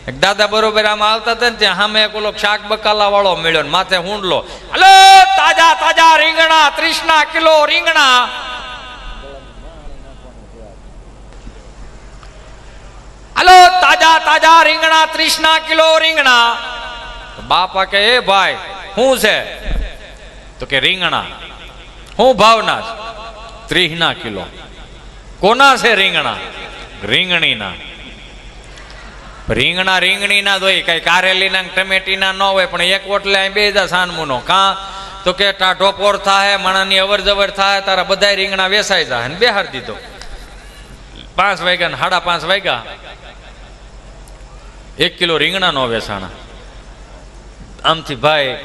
દાદા બરોબર આમ આવતા હતા ને ત્યાં સામે એક ઓલો શાક બકાલા વાળો મળ્યો ને માથે હુંડલો, હલો તાજા તાજા રીંગણા 30 કિલો રીંગણા. હલો તાજા તાજા રીંગણા 30 કિલો રીંગણા. બાપા કે એ ભાઈ શું છે? તો કે રીંગણા. શું ભાવના? 30 કિલો. કોના છે રીંગણા? રીંગણીના. રીંગણા રીંગણીના જ હોય, કઈ કારેલીના ટમેટીના ન હોય. પણ એક ઓટલે બે હજાર સાનમુનો કાં તો કે ટાઢો પોર થાય, માણાની અવર જવર થાય, તારા બધા રીંગણા વેસાઈ જાય. અને બેહાર દીધો. 5 વાગ્યા ને 5:30 વાગ્યા 1 કિલો રીંગણા નો વેસાણા. આમથી ભાઈ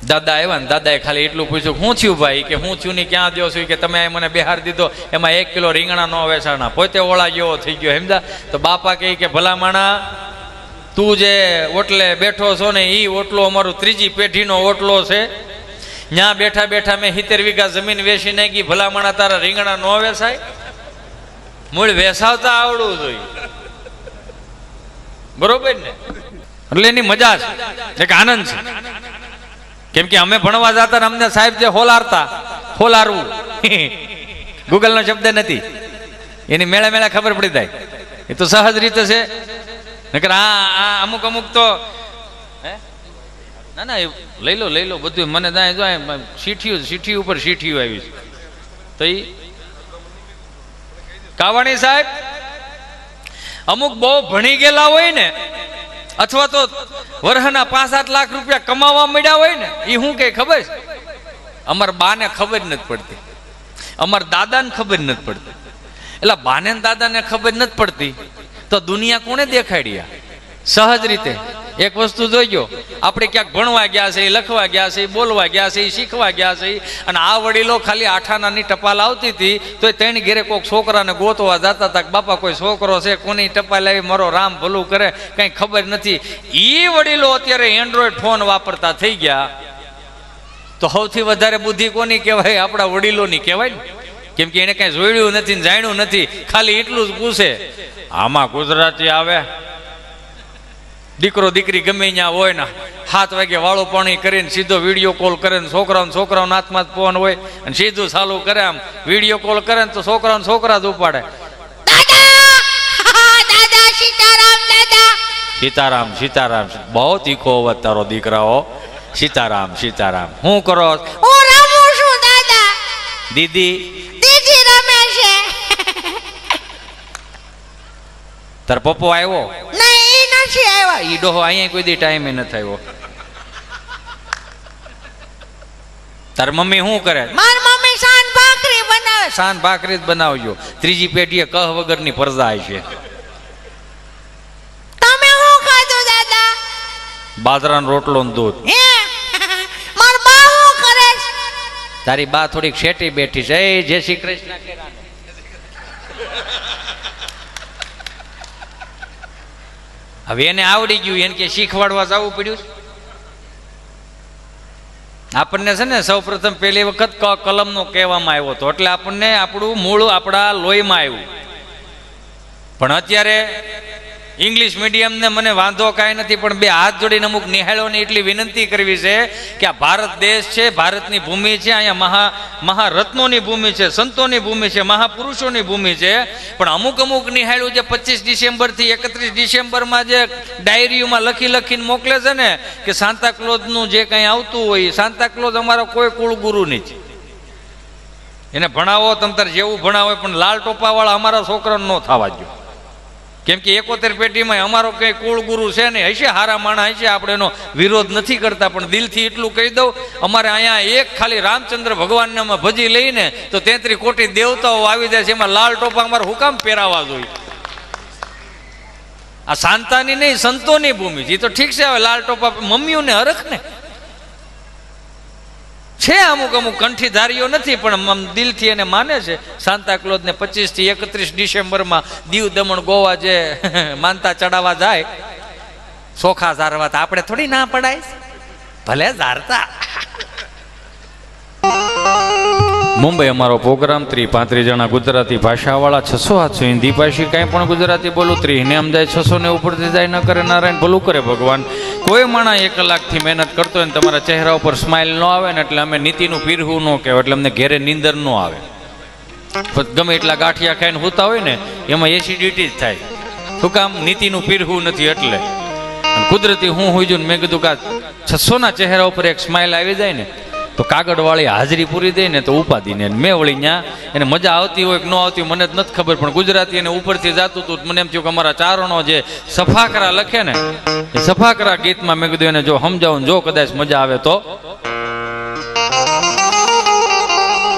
દાદા આવ્યા ને દાદાએ ખાલી એટલું પૂછ્યું, શું થયું ભાઈ? કે હું થયું ને ક્યાં દો છું? કે તમે મને બેહાર દીધો, એમાં 1 કિલો રીંગણા નો વેસાણા. પોતે ઓળા જેવો થઈ ગયો સમજા. તો બાપા કહે કે ભલા માણા, તું જે ઓટલે બેઠો છો ને એ ઓટલો અમારું 3જી પેઢીનો ઓટલો છે. ત્યાં બેઠા બેઠા મેં 70 વીઘા જમીન વેચી નાખી. ભલા માણા તારા રીંગણા નો વેસાય? મૂળ વેસાવતા આવડવું જોઈએ, બરોબર ને? એટલે એની મજા છે, એક આનંદ છે. કેમ કે અમે ભણવા જતા ને અમને સાહેબ જે હોલારતા, હોલારવું ગૂગલ નો શબ્દ નથી, એની મેળા મેળા ખબર પડી જાય. એ તો સહજ રીતે છે. નકર આ અમુક અમુક તો ના ના લઈ લો બધું. મને જાય જો સીઠી ઉપર સીઠી આવી છે. તો એ કાવાણી સાહેબ અમુક બહુ ભણી ગયેલા હોય ને, અથવા તો વર્ષના 5-7 લાખ રૂપિયા કમાવા મળ્યા હોય ને, એ શું કે ખબર છે? અમારા બાને ખબર નથી પડતી, અમારા દાદાને ખબર નથી પડતી. એટલે બાને દાદાને ખબર નથી પડતી તો દુનિયા કોને દેખાડ્યા? સહજ રીતે એક વસ્તુ જોઈજો, આપણે ક્યાંક ભણવા ગયા છે, લખવા ગયા છે, બોલવા ગયા છે, શીખવા ગયા છે, અને આ વડીલો ખાલી 8 આનાની ટપાલ આવતી હતી તો 3 ઘેરે કોઈક છોકરાને ગોતવા જતા હતા કે બાપા કોઈ છોકરો છે, કોની ટપાલ આવી, મારો રામ ભલું કરે, કઈ ખબર નથી. એ વડીલો અત્યારે એન્ડ્રોઈડ ફોન વાપરતા થઈ ગયા. તો સૌથી વધારે બુદ્ધિ કોની કહેવાય? આપણા વડીલોની કહેવાય ને. કેમ કે એને કઈ જોયું નથી ને જાણ્યું નથી, ખાલી એટલું જ પૂછે, આમાં ગુજરાતી આવે? દીકરો દીકરી ગમે ત્યાં હોય ને 7 વાગે વાળું પાણી કરીને સીધો વિડીયો કોલ કરે ને છોકરાઓના હાથમાં જ ફોન હોય અને સીધું ચાલુ કરે. આમ વિડીયો કોલ કરે ને તો છોકરા જ ઉપાડે. સીતારામ સીતારામ. બહુ તીખો અવાજ તારો દીકરાઓ. સીતારામ સીતારામ. શું કરો? હું રમું છું દાદા. દીદી રમે છે. તાર પપ્પો આવ્યો? નહીં, નથી આવ્યો. ઈ ડોહો અહીંયા કોઈ દી ટાઈમે નથી આવ્યો. તાર મમ્મી શું કરે? મારી મમ્મી સાન ભાખરી બનાવે. સાન ભાખરી જ બનાવજો. 3જી પેઢીએ કહ વગરની પરજા છે. તમે શું ખાધું દાદા? બાજરાનો રોટલો ને દૂધ. માર બા શું કરે? તારી બા થોડીક શેટી બેઠી છે. જય શ્રી કૃષ્ણ. હવે એને આવડી ગયું, એને કે શીખવાડવા જવું પડ્યું. આપણને છે ને સૌ પ્રથમ પહેલી વખત કલમનો કહેવામાં આવ્યો હતો, એટલે આપણને આપણું મૂળ આપણા લોહીમાં આવ્યું. પણ અત્યારે ઇંગ્લિશ મીડિયમને મને વાંધો કાંઈ નથી, પણ 2 હાથ જોડીને અમુક નિહાળોને એટલી વિનંતી કરવી છે કે આ ભારત દેશ છે, ભારતની ભૂમિ છે, અહીંયા મહારત્નોની ભૂમિ છે, સંતોની ભૂમિ છે, મહાપુરુષોની ભૂમિ છે. પણ અમુક નિહાળ્યું જે 25 ડિસેમ્બરથી 31 ડિસેમ્બરમાં જે ડાયરીઓમાં લખીને મોકલે છે ને કે સાન્તા ક્લોઝનું જે કંઈ આવતું હોય, સાન્તા ક્લોઝ અમારો કોઈ કુળગુરુ નથી. એને ભણાવો તમ તાર જેવું ભણાવો, પણ લાલ ટોપાવાળા અમારા છોકરાને ન થવા દો. કેમ કે 71 પેઢીમાં અમારો કઈ કુળ ગુરુ છે ને, હશે હારા માણસ હશે, આપણે એનો વિરોધ નથી કરતા. પણ દિલથી એટલું કહી દઉં, અમારે અહીંયા એક ખાલી રામચંદ્ર ભગવાનને અમે ભજી લઈને તો 33 કોટી દેવતાઓ આવી જાય છે. એમાં લાલ ટોપા અમારે હું કામ પહેરાવા જોઈએ? આ શાંતાની નહીં, સંતોની ભૂમિ છે. તો ઠીક છે, હવે લાલ ટોપા મમ્મીઓને હરખ ને છે, અમુક કંઠીધારીઓ નથી, પણ દિલથી એને માને છે. સાન્તા ક્લોઝને 25 થી 31 ડિસેમ્બરમાં દીવ દમણ ગોવા જે માનતા ચડાવવા જાય, સોખા ઝારવા, તો આપણે થોડી ના પડાય? ભલે ઝારતા. મુંબઈ અમારો પ્રોગ્રામ 30-35 જણા ગુજરાતી ભાષાવાળા 600-700 હિન્દી ભાષી કાંઈ પણ ગુજરાતી બોલું 30 ને આમ જાય 600 ને ઉપરથી જાય ન કરે નારાયણ ભલું કરે ભગવાન. કોઈ માણસ 1 કલાકથી મહેનત કરતો હોય ને તમારા ચહેરા ઉપર સ્માઇલ ન આવે ને એટલે અમે નીતિનું પીરહું ન કહેવાય, એટલે અમને ઘેરે નીંદર ન આવે. ગમે એટલા ગાંઠિયા ખાઈને હોતા હોય ને એમાં એસિડિટી જ થાય. શું કામ? નીતિનું પીરહું નથી એટલે. અને કુદરતી હું હોઈ જોઉં મેં કીધું કે 600ના ચહેરા ઉપર એક સ્માઇલ આવી જાય ને તો કાગળવાળી હાજરી પૂરી દે ને તો ઉપાધિ ને મેં વળી ત્યાં એને મજા આવતી હોય કે ન આવતી મને જ નથી ખબર, પણ ગુજરાતી એને ઉપરથી જાતું હતું. મને એમ થયું કે અમારા ચારણો જે સફાકરા લખે ને એ સફાકરા ગીતમાં મેં કીધું એને જો સમજાવું જો કદાચ મજા આવે તો.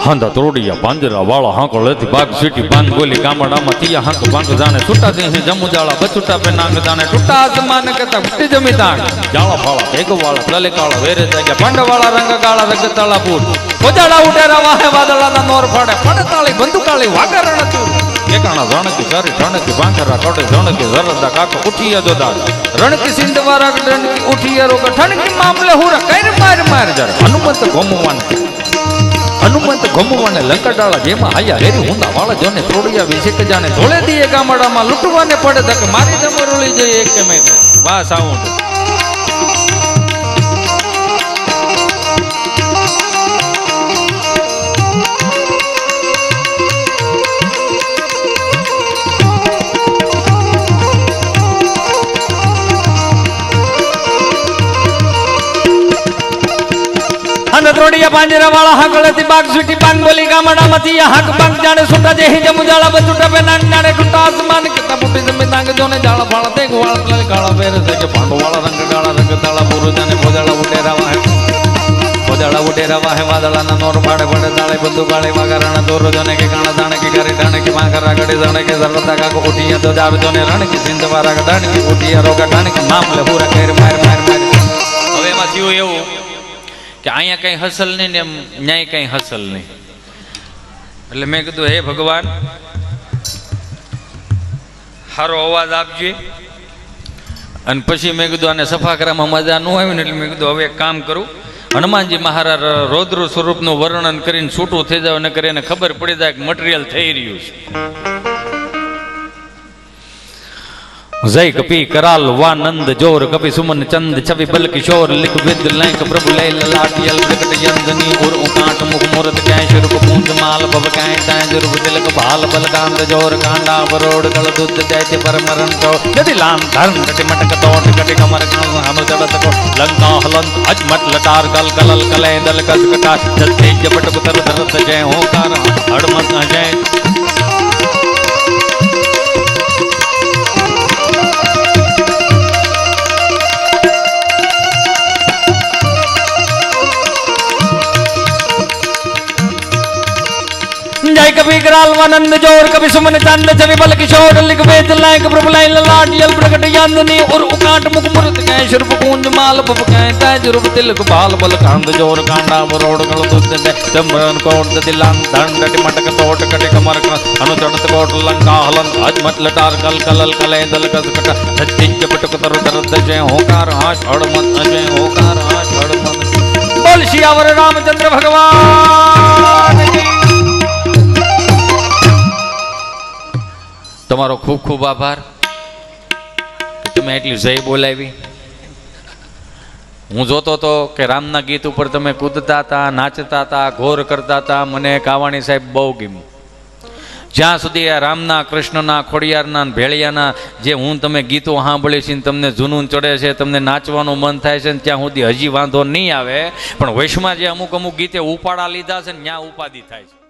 હાંધા તોડિયા પાંજરા વાળા હાંકો લેતી બાગ સીટી બાંધ બોલી ગામડામાં તિયા હાંકો બાંગ જાણે છૂટા દે જમુ જાળા બચુટા પે નાંગ જાણે ટૂટા આસમાન કરતા ફૂટી જમી તાણ જાળા ફાળા ભેગ વાળા લલે કાળા વેરે જાગ્યા પાંડ વાળા રંગ કાળા રગતાળા પૂર ઓજાળા ઉડેરા વાહે વાદળાના નોર ફાડે પડતાળી બંદુકાળી વાગરણ તું એકાણા રણકી સારી રણકી બાંકરા કોટે રણકી જરદા કાકો ઉઠીયા જોદા રણકી સિંધવારા રણકી ઉઠીયા રોગ ઠણકી મામલે હુરા કઈર માર માર જર હનુમંત ગોમવાન હનુમંત ગમવાને લંકડાળા જેમાં આયા રેરી હુંદા વાળા જોને ત્રોડિયા વિશે કે જાણે ધોળે દીએ ગામડામાં લૂંટવાને પડે તક મારી દમરોળી જઈ એક કે મેં વાહ સાઉન્ડ. ત્રોડિયા પાંજરા વાળા હાકળેથી બાગ સુટી બાંગ બોલી ગામડામાંથી હાક બાંગ જાણે સુટા જે જમુ જાળા બચુટા પે નાંગ જાણે ટૂટા આસમાન કેતા બુટી જમે નાંગ જોને જાળા ફાળા તે વાળા લલે કાળા વેર છે પાંડો વાળા રંગ તાળા પૂરો જાને ભોજાળા ઉડેરા વાહે વાદળાના નોર પાડે પડે તાળે બંદુ કાળે વાગરાના દોરો જોને કે કાણા જાણે કે ગારી ડાણે કે માગરા ગડે જાણે કે જરતા કાકો ઉઠીયા તો જાવ જોને રણ કે સિંધવારા ડાણે કે ઉઠીયા રોગા ડાણે કે મામલે પૂરા કેર માર માર માર. હવે એમાં થયું એવું કે અહીંયા કંઈ હસલ નહીં ને એમ ન્યાય કંઈ હસલ નહીં. એટલે મેં કીધું હે ભગવાન સારો અવાજ આપજે. અને પછી મેં કીધું આને સફાકરામાં મજા ન આવી ને એટલે મેં કીધું હવે એક કામ કરું, હનુમાનજી મહારાજ રૌદ્ર સ્વરૂપનું વર્ણન કરીને છૂટું થઈ જાય ને કરી એને ખબર પડી જાય કે મટીરિયલ થઈ રહ્યું છે. જય કપી કરાલ વાનંદ જોર કપી સુમન ચંદ છવિ બલ કિશોર લિખ વિદ લૈક પ્રભુ લૈ લાટિયલ પ્રકટ યંદની ઉર ઉકાટ મુખ મૂર્ત કાય સ્વરૂપ પૂંજ માલ ભવ કાય તાય રૂપ તિલક ભાલ બલ કાંત જોર કાંડા બરોડ કળ દુધ દૈત્ય પરમરણ કો यदि लाम धर्म कटि मटक तोट कटि कमर हनु जगत को लंका हलन अजमट लटार गल कलल कले दल कस कटा जल तेज जपट कुतर धरत जय होकार हड़मत जय. जय कभी कराल वानंद जोर कभी सुमन चंद छवि बल किशोर लिख वेद लायक प्रभु लाइन लाटियल प्रकट यंदनी और उकाट मुख मूर्त कै स्वरूप कुंज माल भव कै ताज रूप तिलक बाल बल कांद जोर कांडा बरोड गल दुध दे जमरन कोट दिलान दंड मटक तोट कटे कमर अनु चढ़त कोट लंका हलन अजमत लटार कल कलल कले दल कस कटा सच्चिज पटक तर दरद जय होकार हाश हड़मत अजय होकार हाश हड़मत. बोल सियावर रामचंद्र भगवान की. તમારો ખૂબ ખૂબ આભાર કે તમે એટલી જય બોલાવી. હું જોતો હતો કે રામના ગીત ઉપર તમે કૂદતા હતા, નાચતા હતા, ઘોર કરતા હતા. મને કાવાણી સાહેબ બહુ ગમ્યું. જ્યાં સુધી આ રામના, કૃષ્ણના, ખોડિયારના, ભેળિયાના જે હું તમે ગીતો સાંભળી છે તમને જૂનું ચડે છે, તમને નાચવાનું મન થાય છે, ત્યાં સુધી હજી વાંધો નહીં આવે. પણ વૈશમાં જે અમુક ગીતે ઉપાડા લીધા છે ને ત્યાં ઉપાધિ થાય છે.